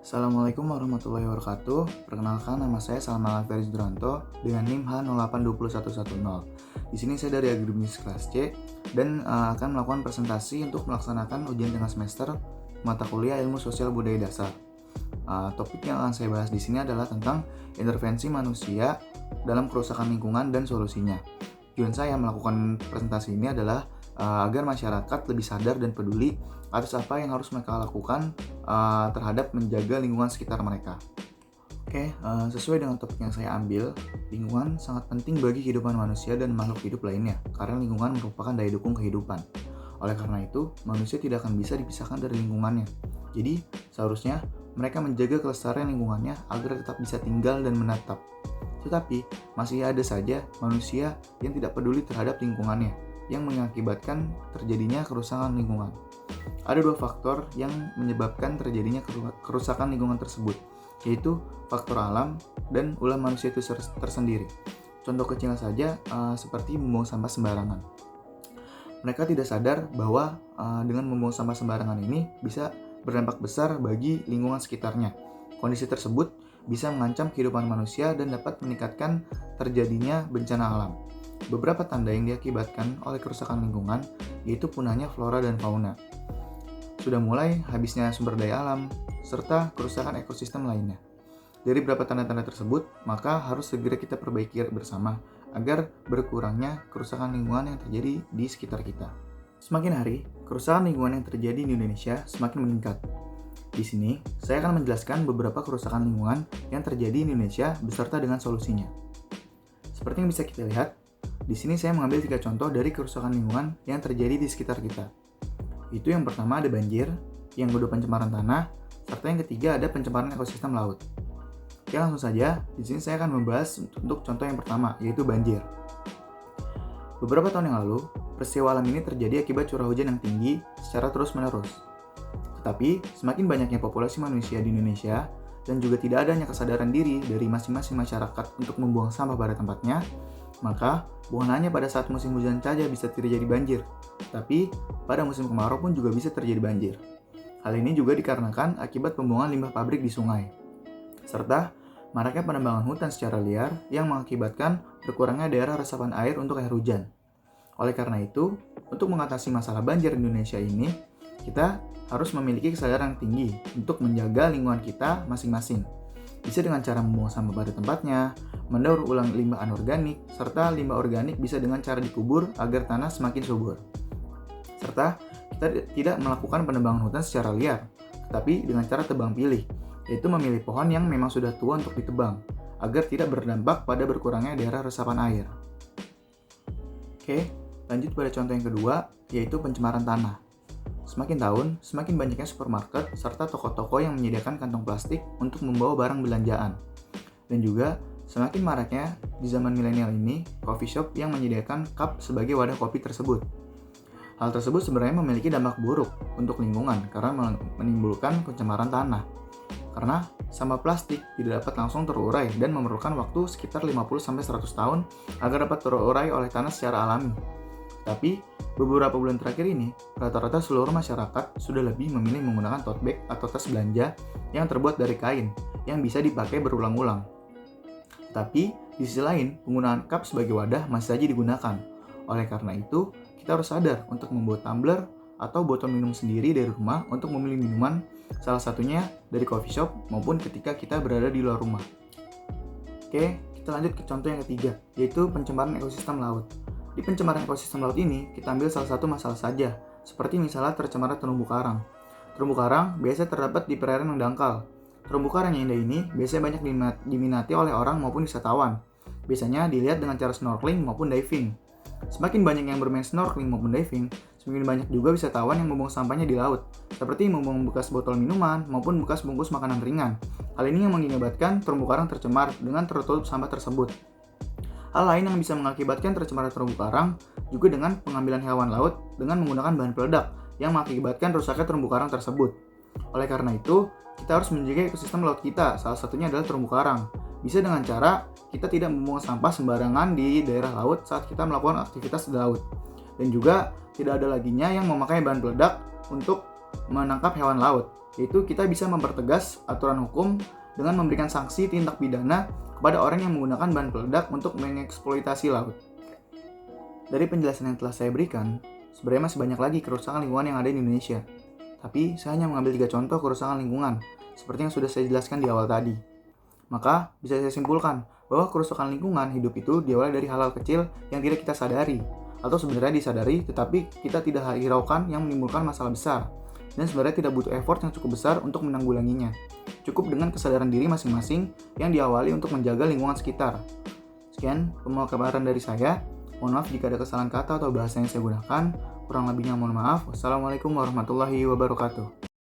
Assalamualaikum warahmatullahi wabarakatuh. Perkenalkan, nama saya Salman Alferis Duranto dengan NIM H0820110. Di sini saya dari Agribisnis kelas C dan akan melakukan presentasi untuk melaksanakan ujian tengah semester mata kuliah Ilmu Sosial Budaya Dasar. Topik yang akan saya bahas di sini adalah tentang intervensi manusia dalam kerusakan lingkungan dan solusinya. Tujuan saya melakukan presentasi ini adalah agar masyarakat lebih sadar dan peduli atas apa yang harus mereka lakukan terhadap menjaga lingkungan sekitar mereka. Oke, sesuai dengan topik yang saya ambil, lingkungan sangat penting bagi kehidupan manusia dan makhluk hidup lainnya, karena lingkungan merupakan daya dukung kehidupan. Oleh karena itu, manusia tidak akan bisa dipisahkan dari lingkungannya. Jadi, seharusnya mereka menjaga kelestarian lingkungannya agar tetap bisa tinggal dan menetap. Tetapi, masih ada saja manusia yang tidak peduli terhadap lingkungannya, yang mengakibatkan terjadinya kerusakan lingkungan. Ada dua faktor yang menyebabkan terjadinya kerusakan lingkungan tersebut, yaitu faktor alam dan ulah manusia itu tersendiri. Contoh kecil saja seperti membuang sampah sembarangan. Mereka tidak sadar bahwa dengan membuang sampah sembarangan ini bisa berdampak besar bagi lingkungan sekitarnya. Kondisi tersebut bisa mengancam kehidupan manusia dan dapat meningkatkan terjadinya bencana alam. Beberapa tanda yang diakibatkan oleh kerusakan lingkungan yaitu punahnya flora dan fauna. Sudah mulai habisnya sumber daya alam, serta kerusakan ekosistem lainnya. Dari beberapa tanda-tanda tersebut, maka harus segera kita perbaiki bersama agar berkurangnya kerusakan lingkungan yang terjadi di sekitar kita. Semakin hari, kerusakan lingkungan yang terjadi di Indonesia semakin meningkat. Di sini, saya akan menjelaskan beberapa kerusakan lingkungan yang terjadi di Indonesia beserta dengan solusinya. Seperti yang bisa kita lihat, di sini saya mengambil 3 contoh dari kerusakan lingkungan yang terjadi di sekitar kita. Itu yang pertama ada banjir, yang kedua pencemaran tanah, serta yang ketiga ada pencemaran ekosistem laut. Oke, langsung saja, di sini saya akan membahas untuk contoh yang pertama, yaitu banjir. Beberapa tahun yang lalu, peristiwa alam ini terjadi akibat curah hujan yang tinggi secara terus-menerus. Tetapi, semakin banyaknya populasi manusia di Indonesia, dan juga tidak adanya kesadaran diri dari masing-masing masyarakat untuk membuang sampah pada tempatnya, maka bukan hanya pada saat musim hujan saja bisa terjadi banjir, tapi pada musim kemarau pun juga bisa terjadi banjir. Hal ini juga dikarenakan akibat pembuangan limbah pabrik di sungai, serta maraknya penebangan hutan secara liar yang mengakibatkan berkurangnya daerah resapan air untuk air hujan. Oleh karena itu, untuk mengatasi masalah banjir di Indonesia ini, kita harus memiliki kesadaran tinggi untuk menjaga lingkungan kita masing-masing. Bisa dengan cara membuang sampah pada tempatnya, mendaur ulang limbah anorganik, serta limbah organik bisa dengan cara dikubur agar tanah semakin subur. Serta kita tidak melakukan penebangan hutan secara liar, tetapi dengan cara tebang pilih, yaitu memilih pohon yang memang sudah tua untuk ditebang, agar tidak berdampak pada berkurangnya daerah resapan air. Oke, lanjut pada contoh yang kedua, yaitu pencemaran tanah. Semakin tahun, semakin banyaknya supermarket serta toko-toko yang menyediakan kantong plastik untuk membawa barang belanjaan. Dan juga, semakin maraknya di zaman milenial ini, coffee shop yang menyediakan cup sebagai wadah kopi tersebut. Hal tersebut sebenarnya memiliki dampak buruk untuk lingkungan karena menimbulkan pencemaran tanah. Karena sampah plastik tidak dapat langsung terurai dan memerlukan waktu sekitar 50-100 tahun agar dapat terurai oleh tanah secara alami. Tapi, beberapa bulan terakhir ini, rata-rata seluruh masyarakat sudah lebih memilih menggunakan tote bag atau tas belanja yang terbuat dari kain, yang bisa dipakai berulang-ulang. Tapi, di sisi lain, penggunaan cup sebagai wadah masih saja digunakan. Oleh karena itu, kita harus sadar untuk membuat tumbler atau botol minum sendiri dari rumah untuk memilih minuman, salah satunya dari coffee shop maupun ketika kita berada di luar rumah. Oke, kita lanjut ke contoh yang ketiga, yaitu pencemaran ekosistem laut. Di pencemaran ekosistem laut ini, kita ambil salah satu masalah saja, seperti misalnya tercemar terumbu karang. Terumbu karang biasanya terdapat di perairan yang dangkal. Terumbu karang yang indah ini biasanya banyak diminati oleh orang maupun wisatawan. Biasanya dilihat dengan cara snorkeling maupun diving. Semakin banyak yang bermain snorkeling maupun diving, semakin banyak juga wisatawan yang membuang sampahnya di laut, seperti membuang bekas botol minuman maupun bekas bungkus makanan ringan. Hal ini yang mengakibatkan terumbu karang tercemar dengan tertutup sampah tersebut. Hal lain yang bisa mengakibatkan tercemarnya terumbu karang juga dengan pengambilan hewan laut dengan menggunakan bahan peledak yang mengakibatkan rusaknya terumbu karang tersebut. Oleh karena itu, kita harus menjaga ekosistem laut kita, salah satunya adalah terumbu karang. Bisa dengan cara kita tidak membuang sampah sembarangan di daerah laut saat kita melakukan aktivitas di laut. Dan juga tidak ada laginya yang memakai bahan peledak untuk menangkap hewan laut, yaitu kita bisa mempertegas aturan hukum dengan memberikan sanksi tindak pidana kepada orang yang menggunakan bahan peledak untuk mengeksploitasi laut. Dari penjelasan yang telah saya berikan, sebenarnya masih banyak lagi kerusakan lingkungan yang ada di Indonesia. Tapi saya hanya mengambil 3 contoh kerusakan lingkungan, seperti yang sudah saya jelaskan di awal tadi. Maka, bisa saya simpulkan bahwa kerusakan lingkungan hidup itu diawali dari hal-hal kecil yang tidak kita sadari, atau sebenarnya disadari tetapi kita tidak hiraukan yang menimbulkan masalah besar, dan sebenarnya tidak butuh effort yang cukup besar untuk menanggulanginya. Cukup dengan kesadaran diri masing-masing yang diawali untuk menjaga lingkungan sekitar. Sekian pemaparan dari saya. Mohon maaf jika ada kesalahan kata atau bahasa yang saya gunakan. Kurang lebihnya mohon maaf. Wassalamualaikum warahmatullahi wabarakatuh.